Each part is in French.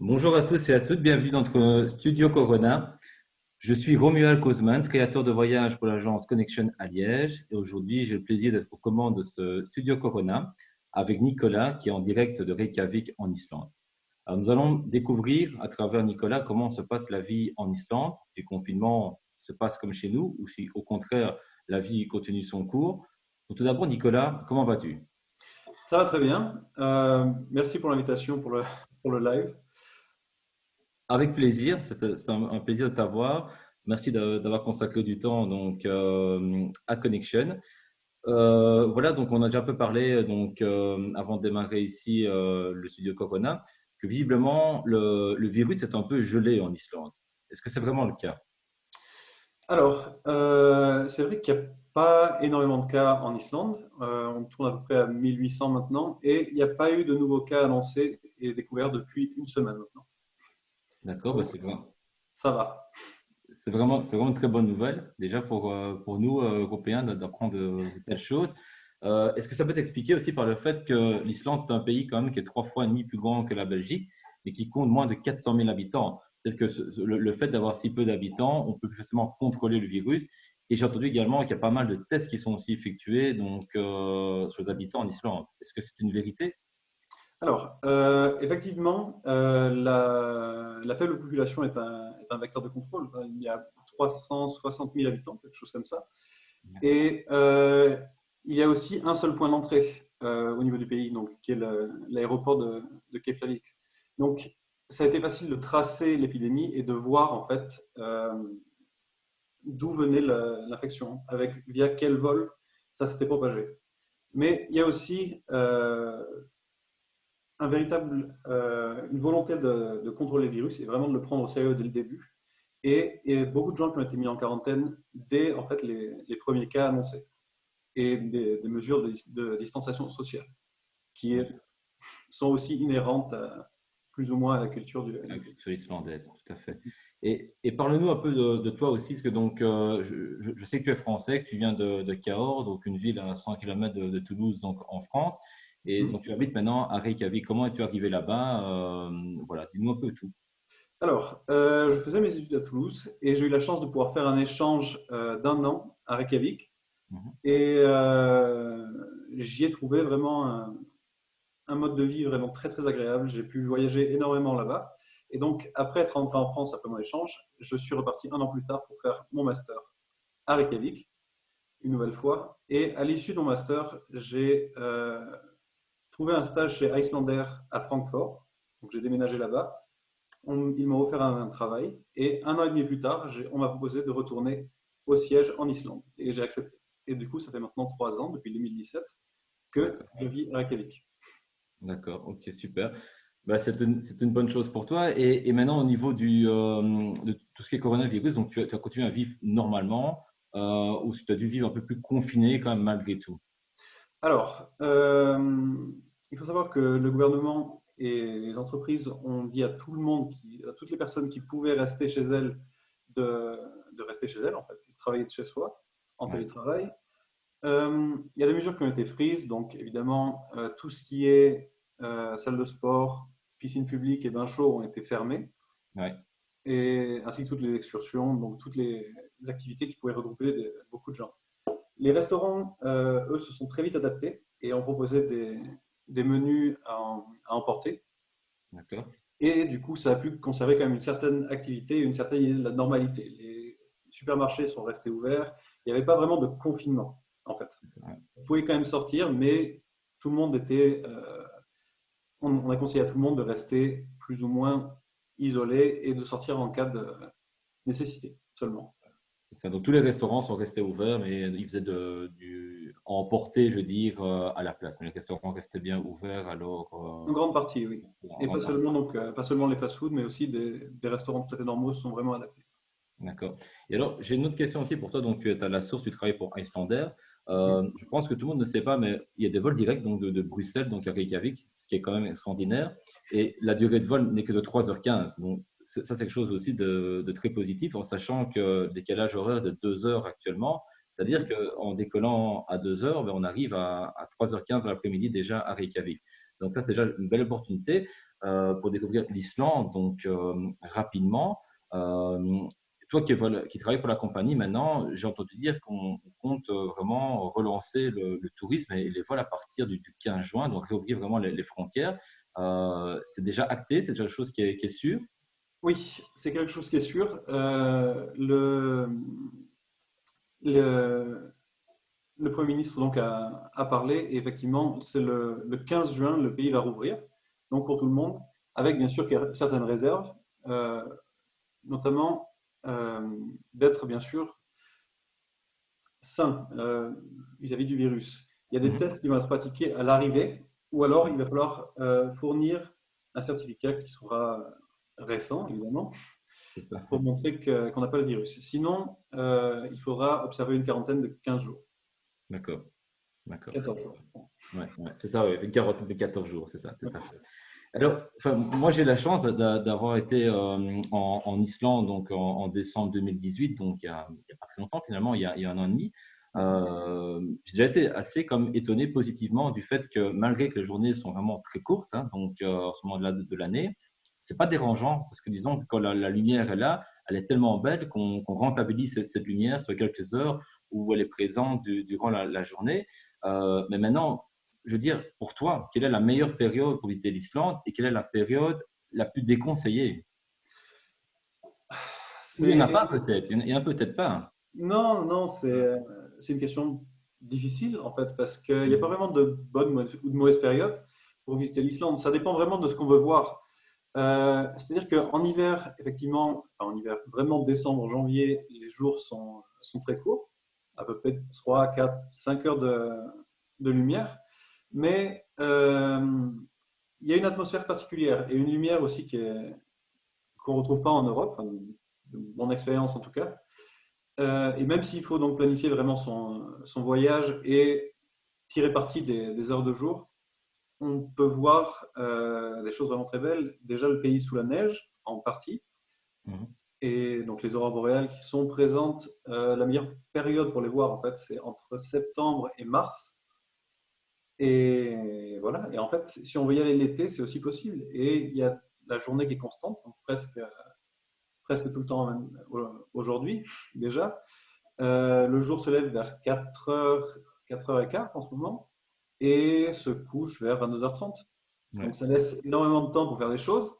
Bonjour à tous et à toutes, bienvenue dans notre studio Corona. Je suis Romuald Kozmans, créateur de voyages pour l'agence Connection à Liège. Et aujourd'hui, j'ai le plaisir d'être aux commandes de ce studio Corona avec Nicolas, qui est en direct de Reykjavik en Islande. Alors, nous allons découvrir à travers Nicolas comment se passe la vie en Islande, si le confinement se passe comme chez nous ou si au contraire la vie continue son cours. Donc, tout d'abord, Nicolas, comment vas-tu? Ça va très bien. Merci pour l'invitation pour le live. Avec plaisir, c'est un plaisir de t'avoir. Merci d'avoir consacré du temps à Connection. Voilà, donc on a déjà un peu parlé avant de démarrer ici le studio Corona, que visiblement le virus est un peu gelé en Islande. Est-ce que c'est vraiment le cas? Alors, c'est vrai qu'il n'y a pas énormément de cas en Islande. On tourne à peu près à 1800 maintenant et il n'y a pas eu de nouveaux cas annoncés et découverts depuis une semaine maintenant. D'accord, bah Donc, ça va. c'est vraiment une très bonne nouvelle, déjà pour nous, Européens, d'apprendre de telles choses. Est-ce que ça peut t'expliquer aussi par le fait que l'Islande est un pays quand même qui est 3 fois et demi plus grand que la Belgique, mais qui compte moins de 400 000 habitants? Peut-être que le fait d'avoir si peu d'habitants, on peut plus facilement contrôler le virus. Et j'ai entendu également qu'il y a pas mal de tests qui sont aussi effectués sur les habitants en Islande. Est-ce que c'est une vérité? Alors, effectivement, la faible population est un vecteur de contrôle. Il y a 360 000 habitants, quelque chose comme ça. Et il y a aussi un seul point d'entrée au niveau du pays, donc, qui est l'aéroport de Keflavik. Donc, ça a été facile de tracer l'épidémie et de voir en fait d'où venait l'infection, avec via quel vol ça s'était propagé. Mais il y a aussi une volonté de contrôler le virus et vraiment de le prendre au sérieux dès le début. Et beaucoup de gens qui ont été mis en quarantaine dès en fait, les premiers cas annoncés et des mesures de distanciation sociale qui sont aussi inhérentes plus ou moins à la culture La du pays. culture islandaise, tout à fait. Et parle-nous un peu de toi aussi, parce que je sais que tu es français, que tu viens de Cahors, donc une ville à 100 km de Toulouse, donc en France, et Mhm. donc tu habites maintenant à Reykjavik. Comment es-tu arrivé là-bas? Voilà, dis-nous un peu tout. Alors, je faisais mes études à Toulouse et j'ai eu la chance de pouvoir faire un échange d'un an à Reykjavik. Mhm. Et j'y ai trouvé vraiment un mode de vie vraiment très très agréable. J'ai pu voyager énormément là-bas. Et donc, après être rentré en France après mon échange, je suis reparti un an plus tard pour faire mon master à Reykjavik, une nouvelle fois. Et à l'issue de mon master, j'ai trouvé un stage chez Icelander à Francfort. Donc, j'ai déménagé là-bas. Ils m'ont offert un travail. Et un an et demi plus tard, on m'a proposé de retourner au siège en Islande. Et j'ai accepté. Et du coup, ça fait maintenant 3 ans, depuis 2017, que D'accord, je vis à Reykjavik. d'accord, ok, super. Bah, c'est une bonne chose pour toi. Et maintenant, au niveau de tout ce qui est coronavirus, donc tu as continué à vivre normalement, ou tu as dû vivre un peu plus confiné quand même malgré tout? Alors, il faut savoir que le gouvernement et les entreprises ont dit à tout le monde, à toutes les personnes qui pouvaient rester chez elles, de rester chez elles, en fait, et de travailler de chez soi, en Ouais, télétravail. Il y a des mesures qui ont été prises, donc évidemment, tout ce qui est salle de sport, piscine publique et bain chaud ont été fermés, ouais. et, ainsi que toutes les excursions, donc toutes les activités qui pouvaient regrouper beaucoup de gens. Les restaurants, eux, se sont très vite adaptés et ont proposé des menus à emporter. D'accord. Et du coup, ça a pu conserver quand même une certaine activité, une certaine idée de la normalité. Les supermarchés sont restés ouverts. Il n'y avait pas vraiment de confinement, en fait. Ouais. On pouvait quand même sortir, mais tout le monde était. On a conseillé à tout le monde de rester plus ou moins isolé et de sortir en cas de nécessité seulement. C'est ça. Donc tous les restaurants sont restés ouverts, mais ils faisaient du à emporter, je veux dire, à la place. Mais les restaurants restaient bien ouverts En grande partie, oui. en Et pas grande seulement, partie. donc, pas seulement les fast-foods, mais aussi des restaurants tout à fait normaux se sont vraiment adaptés. D'accord. Et alors, j'ai une autre question aussi pour toi. Donc, tu es à la source, tu travailles pour Icelandair. Mhm. Je pense que tout le monde ne sait pas, mais il y a des vols directs donc de Bruxelles donc à Reykjavik, ce qui est quand même extraordinaire. Et la durée de vol n'est que de 3h15. Donc, ça, c'est quelque chose aussi de très positif, en sachant que le décalage horaire de 2 heures actuellement, c'est-à-dire Mhm. qu'en décollant à 2 heures, ben, on arrive à 3h15 de l'après-midi déjà à Reykjavik. Donc, ça, c'est déjà une belle opportunité. pour découvrir l'Islande donc rapidement. Euh, Toi qui travailles pour la compagnie maintenant, j'ai entendu dire qu'on compte vraiment relancer le tourisme et les vols à partir du 15 juin, donc réouvrir vraiment les frontières. C'est déjà acté, c'est déjà quelque chose qui est sûr. Oui, c'est quelque chose qui est sûr. Le, le Premier ministre donc a parlé et effectivement, c'est le 15 juin, le pays va rouvrir, donc pour tout le monde, avec bien sûr certaines réserves, euh, notamment euh, d'être bien sûr sain vis-à-vis du virus. Il y a des Mhm. tests qui vont être pratiqués à l'arrivée, ou alors il va falloir fournir un certificat qui sera récent, évidemment, C'est ça. pour montrer qu'on n'a pas le virus. Sinon, il faudra observer une quarantaine de 15 jours, D'accord, d'accord. 14 jours. Ouais, ouais, c'est ça, ouais, une quarantaine de 14 jours, c'est ça, tout à fait. Alors, enfin, moi, j'ai la chance d'avoir été en Islande donc en décembre 2018, donc il y a pas très longtemps finalement, il y a un an et demi. J'ai déjà été assez comme étonné positivement du fait que malgré que les journées sont vraiment très courtes, hein, donc en ce moment-là de l'année, c'est pas dérangeant parce que disons que quand la lumière est là, elle est tellement belle qu'on rentabilise cette lumière sur quelques heures où elle est présente durant la journée. Mais maintenant, je veux dire, pour toi, quelle est la meilleure période pour visiter l'Islande et quelle est la période la plus déconseillée? Ou il n'y en a C'est pas peut-être, il y en a peut-être pas. Non, non, c'est une question difficile en fait, parce qu'il n'y a pas vraiment de bonne ou de mauvaise période pour visiter l'Islande. Ça dépend vraiment de ce qu'on veut voir. C'est-à-dire qu'en hiver, effectivement, enfin en hiver, vraiment décembre, janvier, les jours sont très courts, à peu près 3, 4, 5 heures de lumière. Mais il y a une atmosphère particulière et une lumière aussi qu'on ne retrouve pas en Europe, enfin, de mon expérience en tout cas. Et même s'il faut donc planifier vraiment son voyage et tirer parti des heures de jour, on peut voir des choses vraiment très belles. Déjà le pays sous la neige, en partie, Mhm. et donc les aurores boréales qui sont présentes. La meilleure période pour les voir, en fait, c'est entre septembre et mars. Et voilà. Et en fait, si on veut y aller l'été, c'est aussi possible. Et il y a la journée qui est constante, donc presque tout le temps même, aujourd'hui déjà. Le jour se lève vers 4h, 4h15 en ce moment, et se couche vers 22h30. Ouais. Donc ça laisse énormément de temps pour faire des choses,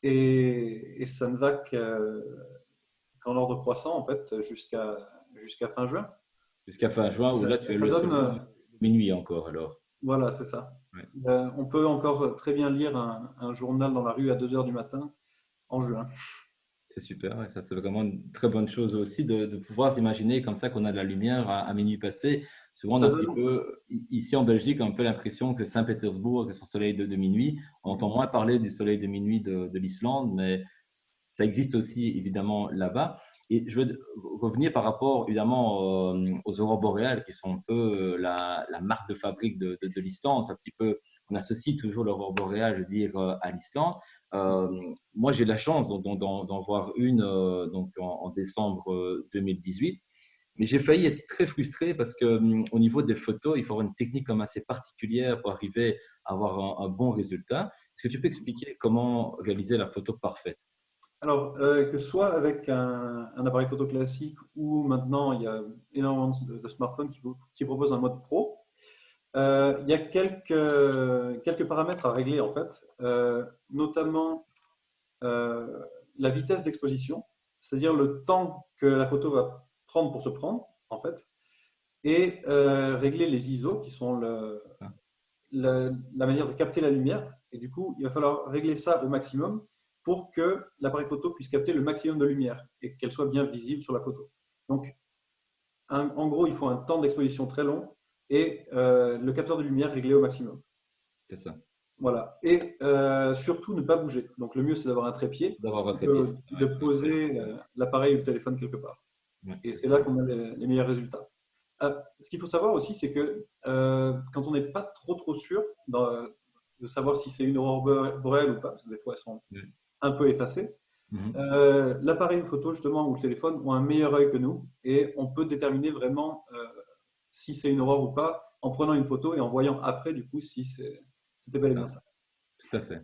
et ça ne va qu'en ordre croissant, en fait, jusqu'à fin juin. Jusqu'à fin juin, où Ça, là, tu as ça le donne, soleil minuit encore, alors. voilà, c'est ça. Ouais. On peut encore très bien lire un journal dans la rue à 2h du matin en juin. C'est super, ouais, ça c'est vraiment une très bonne chose aussi de pouvoir s'imaginer comme ça qu'on a de la lumière à minuit passé. Souvent, on a Ça un petit donne, peu, ici en Belgique, un peu l'impression que Saint-Pétersbourg, que son soleil de minuit, on entend moins parler du soleil de minuit de l'Islande, mais ça existe aussi évidemment là-bas. Et je veux revenir par rapport évidemment aux aurores boréales qui sont un peu la marque de fabrique de l'Islande. C'est un petit peu, on associe toujours l'aurore boréale, je veux dire, à l'Islande. Euh, Moi, j'ai la chance d'en voir une donc en décembre 2018. Mais j'ai failli être très frustré parce que au niveau des photos, il faut avoir une technique comme assez particulière pour arriver à avoir un bon résultat. Est-ce que tu peux expliquer comment réaliser la photo parfaite? Alors, que ce soit avec un appareil photo classique ou maintenant il y a énormément de smartphones qui proposent un mode pro, il y a quelques paramètres à régler en fait, notamment euh, la vitesse d'exposition, c'est-à-dire le temps que la photo va prendre pour se prendre en fait, et régler les ISO qui sont la manière de capter la lumière. Et du coup, il va falloir régler ça au maximum pour que l'appareil photo puisse capter le maximum de lumière et qu'elle soit bien visible sur la photo. Donc, en gros, il faut un temps d'exposition très long et le capteur de lumière réglé au maximum. C'est ça. Voilà. Et surtout, ne pas bouger. Donc, le mieux, c'est d'avoir un trépied D'avoir et votre pièce. de Ouais, poser l'appareil ou le téléphone quelque part. ouais, Et c'est c'est ça. là qu'on a les meilleurs résultats. Ce qu'il faut savoir aussi, c'est que quand on n'est pas trop sûr de savoir si c'est une aurore boréale ou pas, parce que des fois elles sont Ouais. un peu effacées, Mhm. l'appareil photo justement ou le téléphone ont un meilleur œil que nous et on peut déterminer vraiment si c'est une aurore ou pas en prenant une photo et en voyant après du coup si c'était C'est bel et ça. bien ça. tout à fait,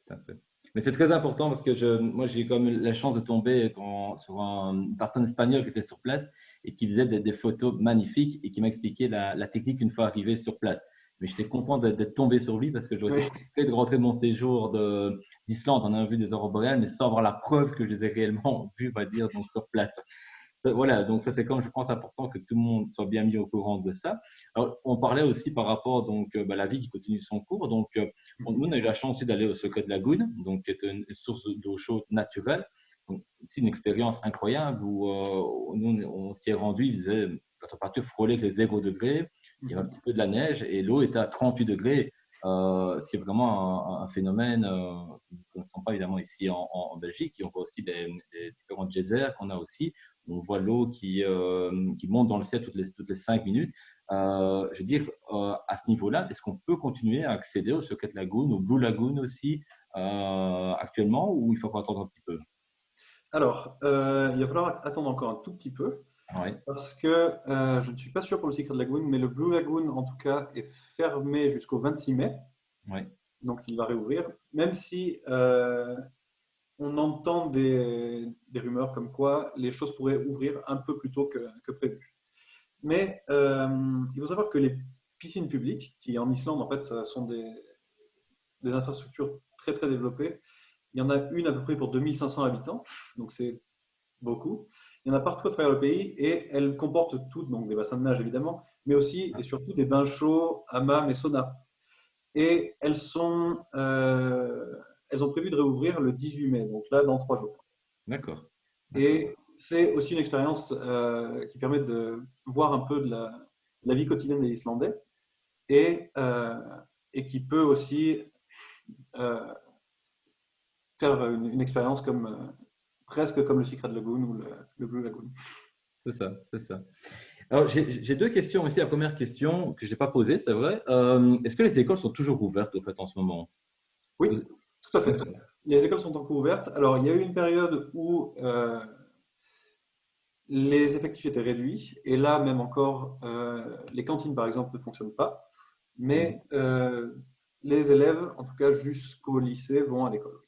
tout à fait. Mais c'est très important parce que moi, j'ai comme la chance de tomber sur une personne espagnole qui était sur place et qui faisait des photos magnifiques et qui m'a expliqué la technique une fois arrivé sur place. Mais j'étais content d'être tombé sur lui parce que j'aurais été Oui. frustré de rentrer de mon séjour d'Islande. On a vu des aurores boréales, mais sans avoir la preuve que je les ai réellement vues, on va dire, donc sur place. Voilà, donc ça c'est comme je pense important que tout le monde soit bien mis au courant de ça. Alors, on parlait aussi par rapport donc la vie qui continue son cours. Donc nous on a eu la chance aussi d'aller au Secret Lagoon, donc qui est une source d'eau chaude naturelle. Donc c'est une expérience incroyable où nous on s'y est rendu, il faisait la température frôlait les 0 degrés, il y avait un petit peu de la neige et l'eau était à 38 degrés. Ce qui est vraiment un phénomène que nous ne connaissons pas évidemment ici en Belgique. Et on voit aussi des différents geysers qu'on a aussi. On voit l'eau qui monte dans le ciel toutes les 5 minutes. Je veux dire, à ce niveau-là, est-ce qu'on peut continuer à accéder au Secret Lagoon, au Blue Lagoon aussi actuellement, ou il faut encore attendre un petit peu? Alors, il va falloir attendre encore un tout petit peu Oui, parce que je ne suis pas sûr pour le Secret Lagoon, mais le Blue Lagoon, en tout cas, est fermé jusqu'au 26 mai. oui, Donc, il va réouvrir, même si on entend des rumeurs comme quoi les choses pourraient ouvrir un peu plus tôt que prévu. Mais il faut savoir que les piscines publiques, qui en Islande, en fait, sont des infrastructures très, très développées, il y en a une à peu près pour 2500 habitants, donc c'est beaucoup. Il y en a partout à travers le pays et elles comportent toutes, donc des bassins de nage évidemment, mais aussi et surtout des bains chauds, hammams et saunas. Et elles ont prévu de réouvrir le 18 mai, donc là dans 3 jours. d'accord, d'accord, Et c'est aussi une expérience qui permet de voir un peu de la vie quotidienne des Islandais et, euh, et qui peut aussi euh, faire une expérience presque comme le Secret Lagoon ou le Blue Lagoon. c'est ça, c'est ça. Alors, j'ai deux questions aussi. La première question que je n'ai pas posée, c'est vrai. Est-ce que les écoles sont toujours ouvertes au fait en ce moment? Oui, tout à fait. D'accord. Les écoles sont encore ouvertes. Alors, il y a eu une période où les effectifs étaient réduits, et là, même encore, les cantines, par exemple, ne fonctionnent pas. Mhm. Mais les élèves, en tout cas jusqu'au lycée, vont à l'école.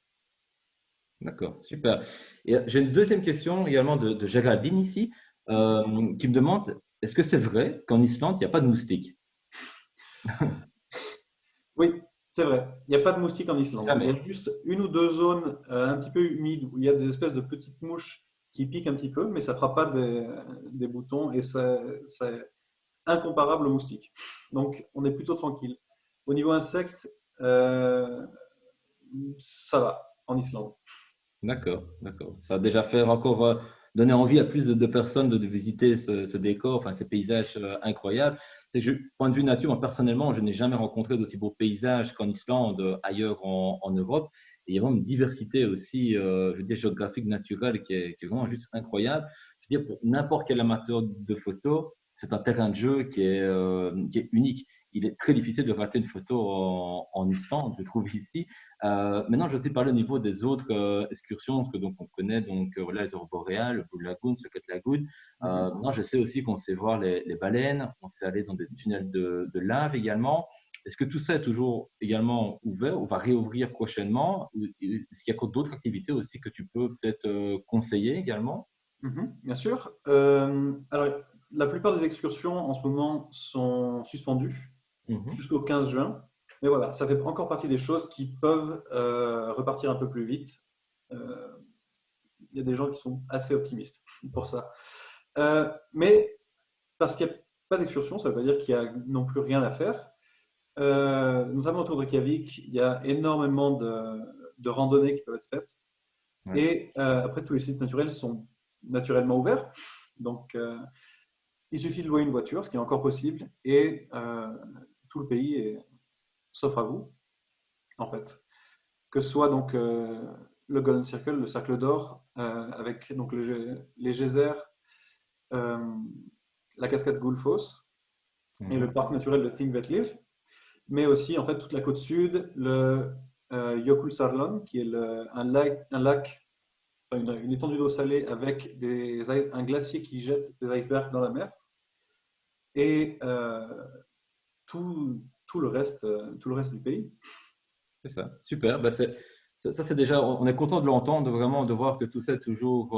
D'accord, super. Et j'ai une deuxième question également de Géraldine ici, qui me demande, est-ce que c'est vrai qu'en Islande, il n'y a pas de moustiques? Oui, c'est vrai. Il n'y a pas de moustiques en Islande. Il y Jamais. a juste une ou deux zones un petit peu humides où il y a des espèces de petites mouches qui piquent un petit peu, mais ça ne fera pas des boutons et c'est incomparable aux moustiques. Donc, on est plutôt tranquille. Au niveau insectes, euh, ça va en Islande. D'accord, d'accord. Ça a déjà fait encore donner envie à plus de personnes de visiter ce décor, enfin ces paysages incroyables. Point de vue nature, moi, personnellement, je n'ai jamais rencontré d'aussi beaux paysages qu'en Islande, ailleurs en Europe. Et il y a vraiment une diversité aussi, je veux dire, géographique, naturelle qui est vraiment juste incroyable. Je veux dire, pour n'importe quel amateur de photos, c'est un terrain de jeu qui est unique. Il est très difficile de rater une photo en Islande, je trouve ici. Maintenant, je vais aussi parler au niveau des autres excursions, parce que donc on connaît donc voilà les aurores boréales, le Blue Lagoon, Secret Lagoon. Mhm. Maintenant, je sais aussi qu'on sait voir les baleines, on sait aller dans des tunnels de lave également. Est-ce que tout ça est toujours également ouvert ou va réouvrir prochainement? Est-ce qu'il y a encore d'autres activités aussi que tu peux peut-être conseiller également? Mhm, bien sûr. Alors, la plupart des excursions en ce moment sont suspendues Mhm. jusqu'au 15 juin. Mais voilà, ça fait encore partie des choses qui peuvent repartir un peu plus vite. Euh, Il y a des gens qui sont assez optimistes pour ça. Mais parce qu'il n'y a pas d'excursion, ça veut pas dire qu'il n'y a non plus rien à faire. Notamment autour de Reykjavik, il y a énormément de randonnées qui peuvent être faites. Ouais. Et après, tous les sites naturels sont naturellement ouverts. Donc, il suffit de louer une voiture, ce qui est encore possible, et tout le pays s'offre à vous, en fait. Que ce soit donc le Golden Circle, le Cercle d'Or, avec donc les geysers, euh, la cascade Gullfoss et le Mhm. parc naturel de Thingvellir, mais aussi en fait toute la côte sud, le Jökulsárlón, qui est un lac, enfin, une étendue d'eau salée avec un glacier qui jette des icebergs dans la mer, et tout le reste du pays. C'est ça, super. Bah, ça, c'est déjà, on est content de l'entendre, vraiment, de voir que tout ça est toujours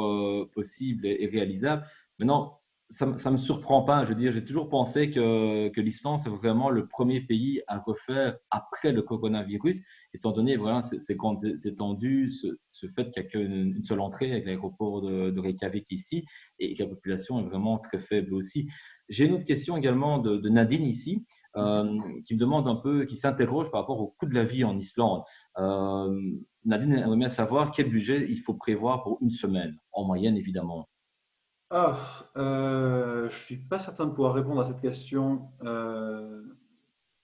possible et réalisable. Maintenant, ça ne me surprend pas. Je veux dire, j'ai toujours pensé que l'Islande, c'est vraiment le premier pays à refaire après le coronavirus, étant donné voilà, ces grandes étendues, ce fait qu'il n'y a qu'une seule entrée avec l'aéroport de Reykjavik ici, et que la population est vraiment très faible aussi. J'ai une autre question également de Nadine ici qui me demande un peu, qui s'interroge par rapport au coût de la vie en Islande. Euh, Nadine aimerait bien savoir quel budget il faut prévoir pour une semaine, en moyenne évidemment. Ah, je suis pas certain de pouvoir répondre à cette question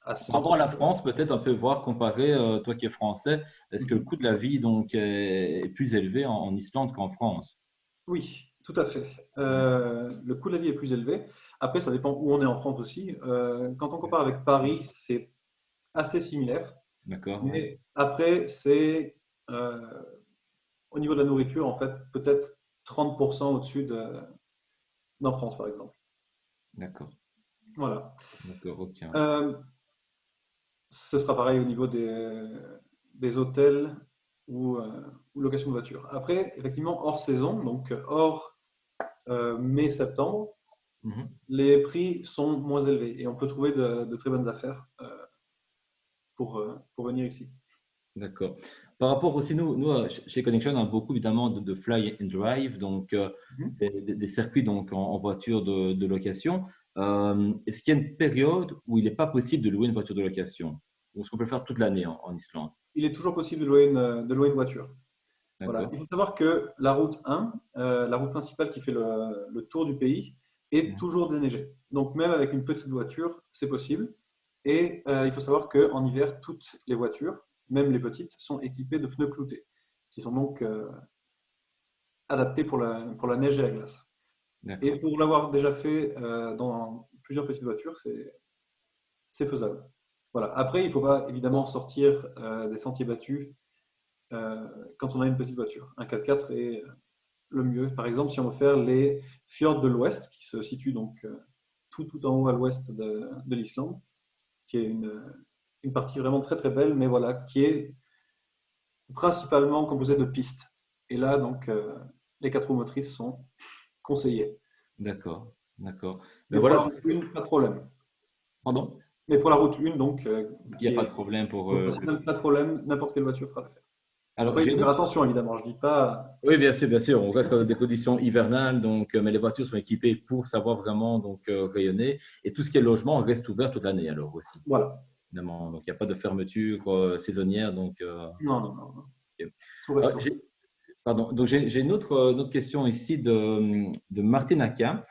à Par rapport à la 100%. France, peut-être un peu voir, comparer, toi qui es français, est-ce que le Mhm. coût de la vie donc, est plus élevé en Islande qu'en France? Oui, tout à fait. Le coût de la vie est plus élevé. Après, ça dépend où on est en France aussi. Quand on compare avec Paris, c'est assez similaire. D'accord, oui. Mais après, c'est euh, au niveau de la nourriture, en fait, peut-être 30% au-dessus d'en France, par exemple. D'accord, Voilà. d'accord, ok. Euh, Ce sera pareil au niveau des hôtels ou location de voiture. Après, effectivement, hors saison, donc hors mai-septembre, Mhm. les prix sont moins élevés et on peut trouver de très bonnes affaires pour venir ici. D'accord. Par rapport aussi, nous chez Connection, on a beaucoup évidemment de fly and drive, donc Mhm. des circuits donc, en voiture de location. Est-ce qu'il y a une période où il n'est pas possible de louer une voiture de location? Ou est-ce qu'on peut le faire toute l'année en Islande? Il est toujours possible de louer une voiture. Voilà. Il D'accord. faut savoir que la route 1, la route principale qui fait le tour du pays, est Mhm. toujours déneigée. Donc même avec une petite voiture, c'est possible. Et il faut savoir qu'en hiver, toutes les voitures, même les petites, sont équipées de pneus cloutés, qui sont donc adaptés pour la neige et la glace. Et D'accord. pour l'avoir déjà fait dans plusieurs petites voitures, c'est faisable. Voilà. Après, il ne faut pas évidemment sortir des sentiers battus euh, quand on a une petite voiture. Un 4x4 est le mieux. Par exemple, si on veut faire les fjords de l'Ouest, qui se situent donc tout en haut à l'ouest de l'Islande, qui est une partie vraiment très très belle, mais voilà, qui est principalement composée de pistes. Et là, donc, les quatre roues motrices sont conseillées. D'accord. D'accord. Mais Mais pour la voilà, route 1, pas de problème. pardon, Mais pour la route 1, donc, il n'y a qui pas est de problème pour. professionnelle, pas de problème, n'importe quelle voiture fera l'affaire. Alors, Après, il j'ai faut une faire autre. attention, évidemment. Je dis pas. Oui, bien sûr, bien sûr. On reste dans des conditions hivernales, donc, mais les voitures sont équipées pour savoir vraiment donc, rayonner. Et tout ce qui est logement reste ouvert toute l'année alors aussi. Voilà. Évidemment. Donc, il n'y a pas de fermeture saisonnière. Donc, Non, non, non, non. ok. Tout reste ouvert. J'ai, pardon. Donc, j'ai une autre question ici de Martin Aka,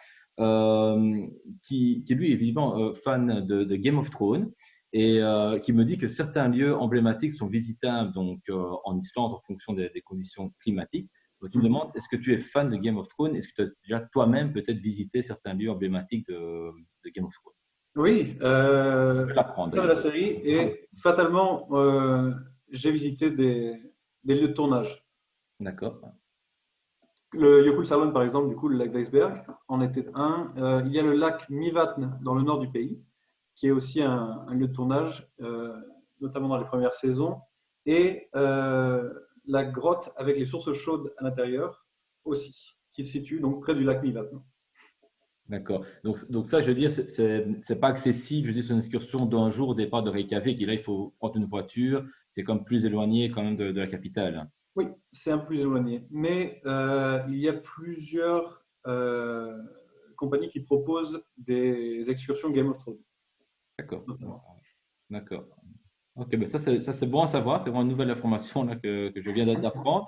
qui lui est évidemment fan de Game of Thrones et qui me dit que certains lieux emblématiques sont visitables donc, en Islande en fonction des conditions climatiques. Donc, il me demande, est-ce que tu es fan de Game of Thrones? Est-ce que tu as déjà toi-même peut-être visité certains lieux emblématiques de Game of Thrones? Oui, Tu peux l'apprendre de d'ailleurs. la série et fatalement, j'ai visité des lieux de tournage. D'accord. Le Jökulsárlón, par exemple, du coup, le lac d'Iceberg, en était un. Il y a le lac Mývatn dans le nord du pays, qui est aussi un lieu de tournage, notamment dans les premières saisons. Et la grotte avec les sources chaudes à l'intérieur aussi, qui se situe donc près du lac Mývatn. D'accord. Donc ça, je veux dire, c'est pas accessible. Je veux dire, c'est une excursion d'un jour au départ de Reykjavik. Et là, il faut prendre une voiture. C'est comme plus éloigné quand même de la capitale. Oui, c'est un peu plus éloigné. Mais il y a plusieurs compagnies qui proposent des excursions Game of Thrones, D'accord. notamment. D'accord. Ok, ben ça c'est bon à savoir. C'est vraiment une nouvelle information là, que je viens d'apprendre.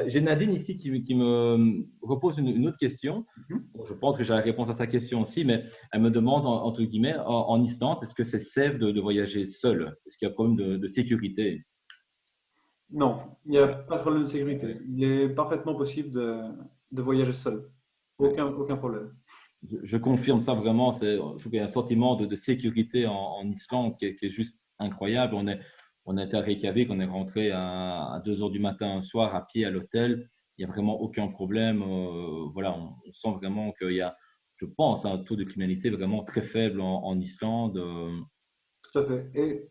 J'ai Nadine ici qui me repose une autre question. Mhm. Bon, je pense que j'ai la réponse à sa question aussi, mais elle me demande, entre guillemets, en Islande, est-ce que c'est safe de voyager seul? Est-ce qu'il y a un problème de sécurité? Non, il n'y a pas de problème de sécurité. Il est parfaitement possible de voyager seul. Aucun problème. Je confirme ça vraiment. Je trouve qu'il y a un sentiment de sécurité en Islande qui est juste incroyable. On a été à Reykjavik, on est rentré à 2 heures du matin un soir à pied à l'hôtel. Il n'y a vraiment aucun problème. Voilà, on sent vraiment qu'il y a, je pense, un taux de criminalité vraiment très faible en Islande. tout à fait. Et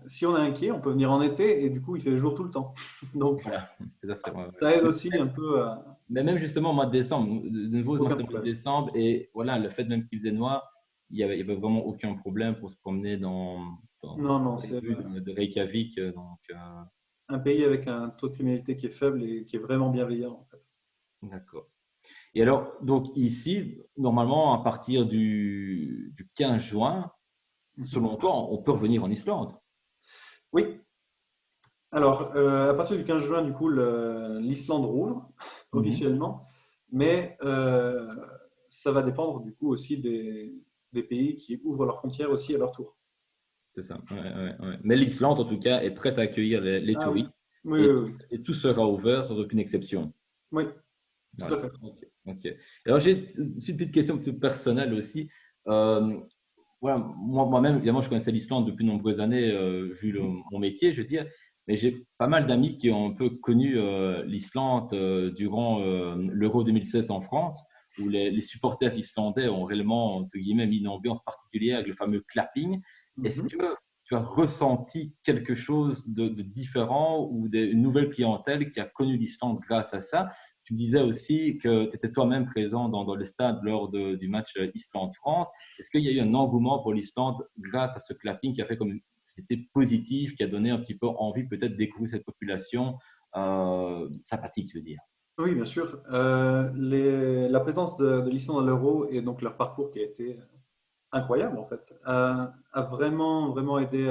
si on est inquiet, on peut venir en été et du coup, il fait jour tout le temps. Donc, Voilà, tout à fait. Ouais, ouais. ça aide aussi un peu à… Mais même justement au mois de décembre, de nouveau, moi Aucun c'était le mois de problème. décembre et voilà, le fait même qu'il faisait noir, il y avait vraiment aucun problème pour se promener Non, non, dans les c'est rues de Reykjavik. Donc, un pays avec un taux de criminalité qui est faible et qui est vraiment bienveillant, en fait. d'accord. Et alors, donc ici, normalement, à partir du 15 juin, Mhm. selon toi, on peut revenir en Islande. Oui, alors, à partir du 15 juin, du coup, l'Islande rouvre Mhm. officiellement, mais ça va dépendre du coup aussi des pays qui ouvrent leurs frontières aussi à leur tour. C'est ça. Ouais, ouais, ouais. Mais l'Islande, en tout cas, est prête à accueillir les Ah oui, touristes oui, et, oui, oui, et tout sera ouvert sans aucune exception. oui, tout à Voilà. fait. Ok. Ok. Alors, j'ai une petite question plus personnelle aussi. Euh, voilà, moi-même, évidemment, je connaissais l'Islande depuis de nombreuses années, vu Mhm. mon métier, je veux dire. Mais j'ai pas mal d'amis qui ont un peu connu l'Islande durant l'Euro 2016 en France, où les supporters islandais ont réellement, entre guillemets, mis une ambiance particulière avec le fameux clapping. Est-ce Mhm. que tu as ressenti quelque chose de différent ou une nouvelle clientèle qui a connu l'Islande grâce à ça? Tu me disais aussi que tu étais toi-même présent dans le stade lors du match Islande-France. Est-ce qu'il y a eu un engouement pour l'Islande grâce à ce clapping qui a fait comme une c'était positif, qui a donné un petit peu envie peut-être de découvrir cette population sympathique, je veux dire. Oui, bien sûr. La présence de l'Islande à l'Euro et donc leur parcours qui a été incroyable en fait, a vraiment, vraiment aidé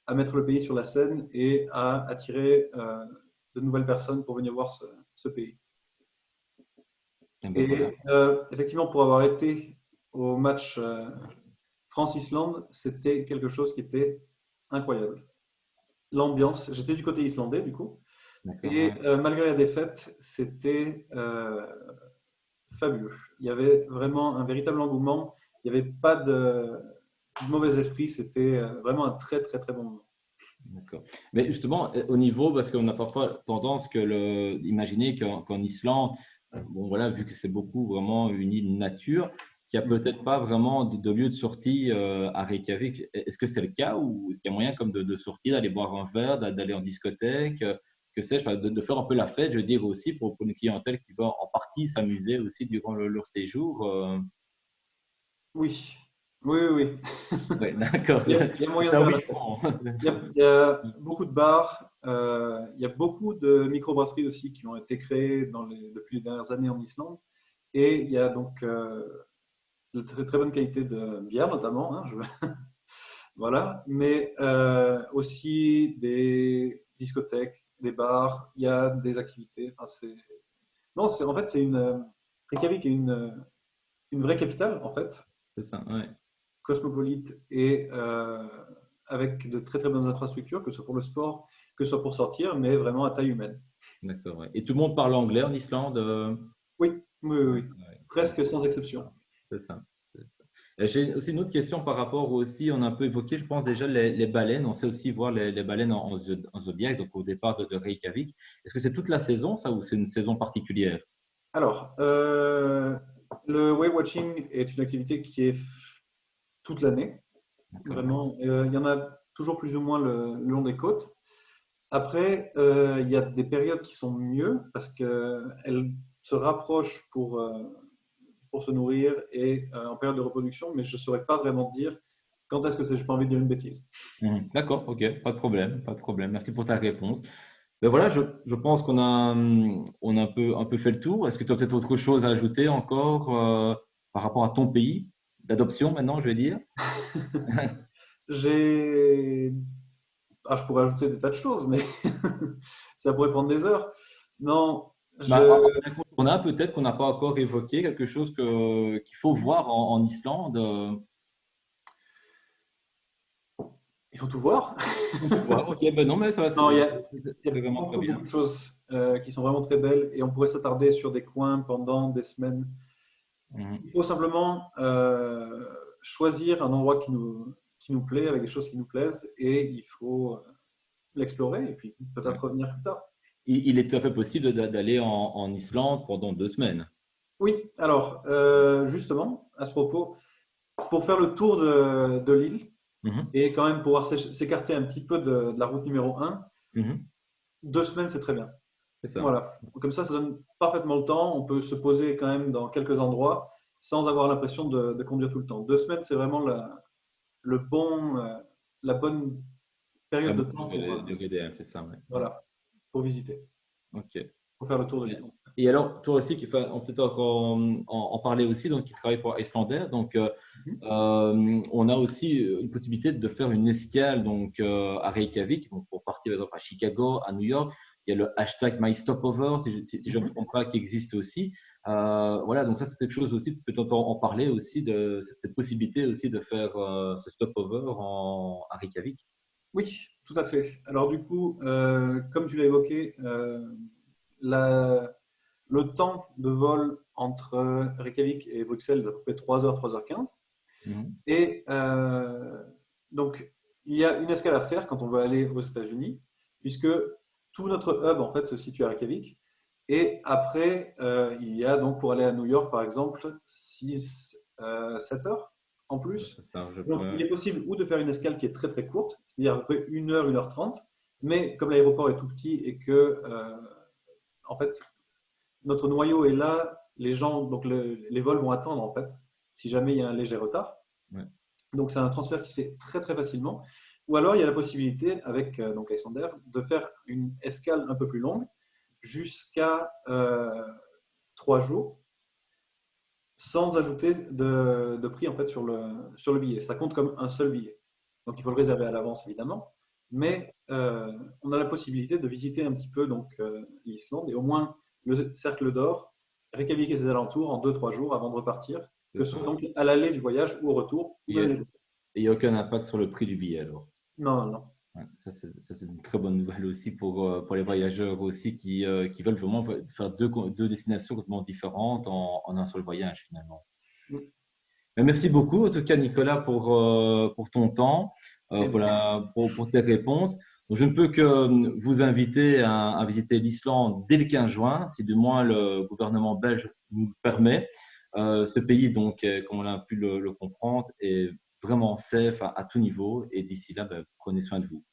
à mettre le pays sur la scène et à attirer de nouvelles personnes pour venir voir ce pays. Et ben voilà. Et effectivement, pour avoir été au match France-Islande, c'était quelque chose qui était incroyable. L'ambiance, j'étais du côté islandais du coup, D'accord, et ouais. malgré la défaite, c'était fabuleux. Il y avait vraiment un véritable engouement, il n'y avait pas de mauvais esprit, c'était vraiment un très très très bon moment. D'accord. Mais justement, au niveau, parce qu'on a parfois tendance imaginer qu'en Islande, bon voilà, vu que c'est beaucoup vraiment une île nature, qu'il n'y a Mhm. peut-être pas vraiment de lieu de sortie à Reykjavik. Est-ce que c'est le cas ou est-ce qu'il y a moyen comme de sortir, d'aller boire un verre, d'aller en discothèque, que sais-je, enfin, de faire un peu la fête, je veux dire aussi pour une clientèle qui va en partie s'amuser aussi durant leur séjour. Oui, oui, oui, oui. Ouais, d'accord. Il y a moyen C'est de un faire oui la fête. franc. Il y a beaucoup de bars, il y a beaucoup de microbrasseries aussi qui ont été créées depuis les dernières années en Islande. Et il y a donc de très, très bonne qualité de bière notamment, hein, voilà, mais aussi des discothèques, des bars, il y a des activités. Enfin, non, en fait, Reykjavik est une vraie capitale, en fait, C'est ça, ouais. cosmopolite et avec de très très bonnes infrastructures, que ce soit pour le sport, que ce soit pour sortir, mais vraiment à taille humaine. D'accord, ouais. Et tout le monde parle anglais en Islande? Oui, oui, oui, Ouais, oui. ouais, Presque d'accord. sans exception. C'est ça. C'est ça. Et j'ai aussi une autre question par rapport aussi, on a un peu évoqué, je pense déjà les baleines. On sait aussi voir les baleines en zodiaque, donc au départ de Reykjavik. Est-ce que c'est toute la saison, ça, ou c'est une saison particulière? Alors, le whale watching est une activité qui est toute l'année, D'accord, ouais. vraiment. Il y en a toujours plus ou moins le long des côtes. Après, il y a des périodes qui sont mieux parce qu'elles se rapprochent pour se nourrir et en période de reproduction, mais je ne saurais pas vraiment dire quand est-ce que c'est. Je n'ai pas envie de dire une bêtise. Mhm. D'accord, ok, pas de problème, pas de problème. Merci pour ta réponse. Ben voilà, je pense on a un peu fait le tour. Est-ce que tu as peut-être autre chose à ajouter encore par rapport à ton pays d'adoption maintenant, je vais dire? J'ai je pourrais ajouter des tas de choses, mais ça pourrait prendre des heures. Non, Bah, je... un incontournable, peut-être qu'on n'a pas encore évoqué, quelque chose qu'il faut voir en Islande. il faut tout voir. On peut voir. Ok, ben non, mais ça va, Non, il y a c'est vraiment très beaucoup, beaucoup bien. de choses qui sont vraiment très belles et on pourrait s'attarder sur des coins pendant des semaines. Il Mhm. faut simplement choisir un endroit qui nous plaît, avec des choses qui nous plaisent, et il faut l'explorer et puis Ouais. peut-être revenir plus tard. Il est tout à fait possible d'aller en Islande pendant 2 semaines. Oui, alors justement, à ce propos, pour faire le tour de l'île, Mhm. et quand même pouvoir s'écarter un petit peu de la route numéro un. Mhm. 2 semaines, c'est très bien. C'est ça. Voilà. Comme ça donne parfaitement le temps. On peut se poser quand même dans quelques endroits sans avoir l'impression de conduire tout le temps. 2 semaines, c'est vraiment le bon, la bonne La période de bonne temps durée idéale, c'est ça, ouais. Ouais. voilà, pour visiter, Ok. pour faire le tour de l'île. Et alors, toi aussi, on peut encore en parler aussi, donc qui travaille pour Icelandair. Donc, Mhm. on a aussi une possibilité de faire une escale donc, à Reykjavik, donc pour partir par exemple à Chicago, à New York. Il y a le hashtag MyStopover, si je ne me Mhm. trompe pas, qui existe aussi. Voilà, donc ça, c'est quelque chose aussi, peut-être en parler aussi de cette possibilité aussi de faire ce stopover à Reykjavik. Oui, tout à fait. Alors du coup, comme tu l'as évoqué, la- le temps de vol entre Reykjavik et Bruxelles est à peu près 3 heures, 3h15. Mhm. Et donc, il y a une escale à faire quand on veut aller aux États-Unis, puisque tout notre hub en fait se situe à Reykjavik. Et après, il y a donc pour aller à New York, par exemple, 6, 7 heures en plus. C'est ça, Donc, il est possible ou de faire une escale qui est très très courte, c'est-à-dire à peu près 1 heure, 1h30. Mais comme l'aéroport est tout petit et que, en fait, notre noyau est là, les gens, donc les vols vont attendre en fait, si jamais il y a un léger retard. ouais, Donc, c'est un transfert qui se fait très très facilement. Ou alors, il y a la possibilité, avec donc Icelandair, de faire une escale un peu plus longue, jusqu'à 3 jours, sans ajouter de prix en fait sur le billet. Ça compte comme un seul billet. Donc, il faut le réserver à l'avance, évidemment. Mais on a la possibilité de visiter un petit peu donc l'Islande et au moins le cercle d'or, Reykjavik et ses alentours en 2-3 jours avant de repartir, c'est que ce soit ça. donc à l'aller du voyage ou au retour, ou Il n'y même a, les deux. il y a aucun impact sur le prix du billet alors. Non, non, non. Ouais, ça, c'est une très bonne nouvelle aussi pour les voyageurs aussi qui veulent vraiment faire deux destinations complètement différentes en un seul voyage finalement. Mm. Mais merci beaucoup en tout cas Nicolas pour ton temps, Eh bien, pour tes réponses. Donc, je ne peux que vous inviter à visiter l'Islande dès le 15 juin, si du moins le gouvernement belge nous le permet. Ce pays, donc, comme on a pu le comprendre, est vraiment safe à tout niveau et d'ici là, ben, prenez soin de vous.